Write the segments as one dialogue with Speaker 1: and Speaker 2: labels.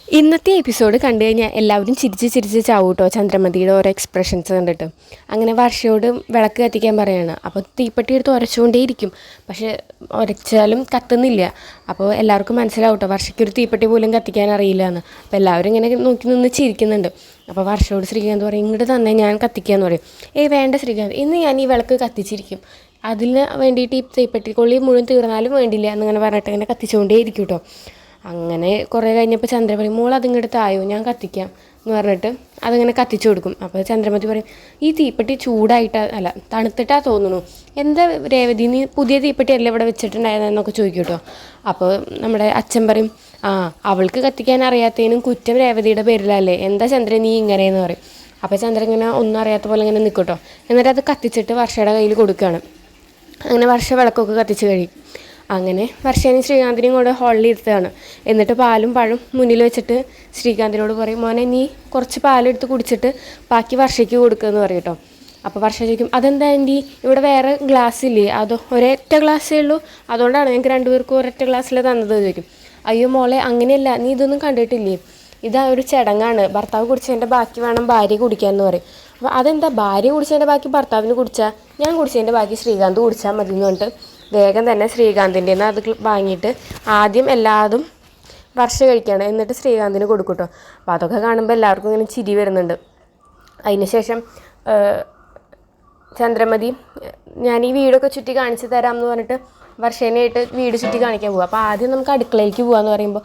Speaker 1: ഇന്നത്തെ എപ്പിസോഡ് കണ്ടു കഴിഞ്ഞാൽ എല്ലാവരും ചിരിച്ച് ചാവും കേട്ടോ. ചന്ദ്രമതിയുടെ ഓരോ എക്സ്പ്രഷൻസ് കണ്ടിട്ട്. അങ്ങനെ വർഷയോട് വിളക്ക് കത്തിക്കാൻ പറയാണ്. അപ്പോൾ തീപ്പെട്ടി എടുത്ത് ഉരച്ചുകൊണ്ടേയിരിക്കും. പക്ഷേ ഉരച്ചാലും കത്തുന്നില്ല. അപ്പോൾ എല്ലാവർക്കും മനസ്സിലാവും കേട്ടോ, വർഷയ്ക്കൊരു തീപ്പെട്ടി പോലും കത്തിക്കാൻ അറിയില്ല എന്ന്. അപ്പോൾ എല്ലാവരും ഇങ്ങനെ നോക്കി നിന്ന് ചിരിക്കുന്നുണ്ട്. അപ്പോൾ വർഷയോട് ശ്രീകാന്ത് പറയും, ഇങ്ങോട്ട് തന്നെ ഞാൻ കത്തിക്കാമെന്ന് പറയും. വേണ്ട ശ്രീകാന്ത്, ഇന്ന് ഞാൻ ഈ വിളക്ക് കത്തിച്ചിരിക്കും. അതിന് വേണ്ടിയിട്ട് ഈ തീപ്പെട്ടിക്കൊള്ളി മുഴുവൻ തീർന്നാലും വേണ്ടില്ല എന്നിങ്ങനെ പറഞ്ഞിട്ട് ഇങ്ങനെ കത്തിച്ചുകൊണ്ടേയിരിക്കും കേട്ടോ. അങ്ങനെ കുറേ കഴിഞ്ഞപ്പോൾ ചന്ദ്ര പറയും, മോൾ അതിങ്ങോട്ട് തായോ, ഞാൻ കത്തിക്കാം എന്ന് പറഞ്ഞിട്ട് അതിങ്ങനെ കത്തിച്ചു കൊടുക്കും. അപ്പോൾ ചന്ദ്രമതി പറയും, ഈ തീപ്പെട്ടി അല്ല തണുത്തിട്ടാ തോന്നുന്നു, എന്താ രേവതി നീ പുതിയ തീപ്പെട്ടി അല്ലേ ഇവിടെ വെച്ചിട്ടുണ്ടായതെന്നൊക്കെ ചോദിക്കും കേട്ടോ. അപ്പോൾ നമ്മുടെ അച്ഛൻ പറയും, അവൾക്ക് കത്തിക്കാൻ അറിയാത്തതിനും കുറ്റം രേവതിയുടെ പേരിലല്ലേ, എന്താ ചന്ദ്രൻ നീ ഇങ്ങനെയെന്ന് പറയും. അപ്പോൾ ചന്ദ്രൻ ഇങ്ങനെ ഒന്നും അറിയാത്ത പോലെ ഇങ്ങനെ നിൽക്കും കേട്ടോ. എന്നിട്ട് അത് കത്തിച്ചിട്ട് വർഷയുടെ കയ്യിൽ കൊടുക്കുകയാണ്. അങ്ങനെ വർഷ വിളക്കൊക്കെ കത്തിച്ച് കഴിയും. അങ്ങനെ വർഷേനെയും ശ്രീകാന്തിനെയും കൂടെ ഹോളിൽ ഇരുത്തുകയാണ്. എന്നിട്ട് പാലും പഴം മുന്നിൽ വെച്ചിട്ട് ശ്രീകാന്തിനോട് പറയും, മോനെ നീ കുറച്ച് പാലെടുത്ത് കുടിച്ചിട്ട് ബാക്കി വർഷയ്ക്ക് കൊടുക്കുമെന്ന് പറയും കേട്ടോ. അപ്പോൾ വർഷ ചോദിക്കും, അതെന്താ ആൻറ്റി ഇവിടെ വേറെ ഗ്ലാസ് ഇല്ലേ, അതോ ഒരൊറ്റ ഗ്ലാസ്സേ ഉള്ളൂ, അതുകൊണ്ടാണ് ഞങ്ങൾക്ക് രണ്ടുപേർക്കും ഒരൊറ്റ ഗ്ലാസ്സിൽ തന്നത് ചോദിക്കും. അയ്യോ മോളെ അങ്ങനെയല്ല, നീ ഇതൊന്നും കണ്ടിട്ടില്ലേ, ഇതാ ഒരു ചടങ്ങാണ്, ഭർത്താവ് കുടിച്ചതിൻ്റെ ബാക്കി വേണം ഭാര്യ കുടിക്കാമെന്ന് പറയും. അപ്പോൾ അതെന്താ ഭാര്യ കുടിച്ചതിൻ്റെ ബാക്കി ഭർത്താവിന് കുടിച്ചാൽ, ഞാൻ കുടിച്ചതിൻ്റെ ബാക്കി ശ്രീകാന്ത് കുടിച്ചാൽ മതി എന്ന് പറഞ്ഞിട്ട് വേഗം തന്നെ ശ്രീകാന്തിൻ്റെ നിന്ന് അത് വാങ്ങിയിട്ട് ആദ്യം എല്ലാതും വർഷ കഴിക്കുകയാണ്. എന്നിട്ട് ശ്രീകാന്തിന് കൊടുക്കും കേട്ടോ. അപ്പോൾ അതൊക്കെ കാണുമ്പോൾ എല്ലാവർക്കും ഇങ്ങനെ ചിരി വരുന്നുണ്ട്. അതിനുശേഷം ചന്ദ്രമതി, ഞാൻ ഈ വീടൊക്കെ ചുറ്റി കാണിച്ചു തരാം എന്ന് പറഞ്ഞിട്ട് വർഷേനായിട്ട് വീട് ചുറ്റി കാണിക്കാൻ പോകും. അപ്പോൾ ആദ്യം നമുക്ക് അടുക്കളയിലേക്ക് പോകാമെന്ന് പറയുമ്പോൾ,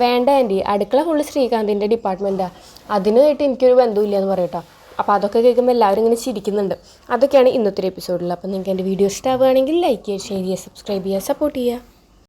Speaker 1: വേണ്ട ആൻറ്റി, അടുക്കള ഫുള്ള് ശ്രീകാന്തിൻ്റെ ഡിപ്പാർട്ട്മെൻറ്റാണ്, അതിനായിട്ട് എനിക്കൊരു ബന്ധമില്ല എന്ന് പറയും കേട്ടോ. അപ്പോൾ അതൊക്കെ കേൾക്കുമ്പോൾ എല്ലാവരും ഇങ്ങനെ ചിരിക്കുന്നുണ്ട്. അതൊക്കെയാണ് ഇന്നത്തെ ഒരു എപ്പിസോഡിൽ. അപ്പോൾ നിങ്ങൾക്ക് എൻ്റെ വീഡിയോ ഇഷ്ടമാവുകയാണെങ്കിൽ ലൈക്ക് ചെയ്യുക, ഷെയർ ചെയ്യുക, സബ്സ്ക്രൈബ് ചെയ്യുക, സപ്പോർട്ട് ചെയ്യുക.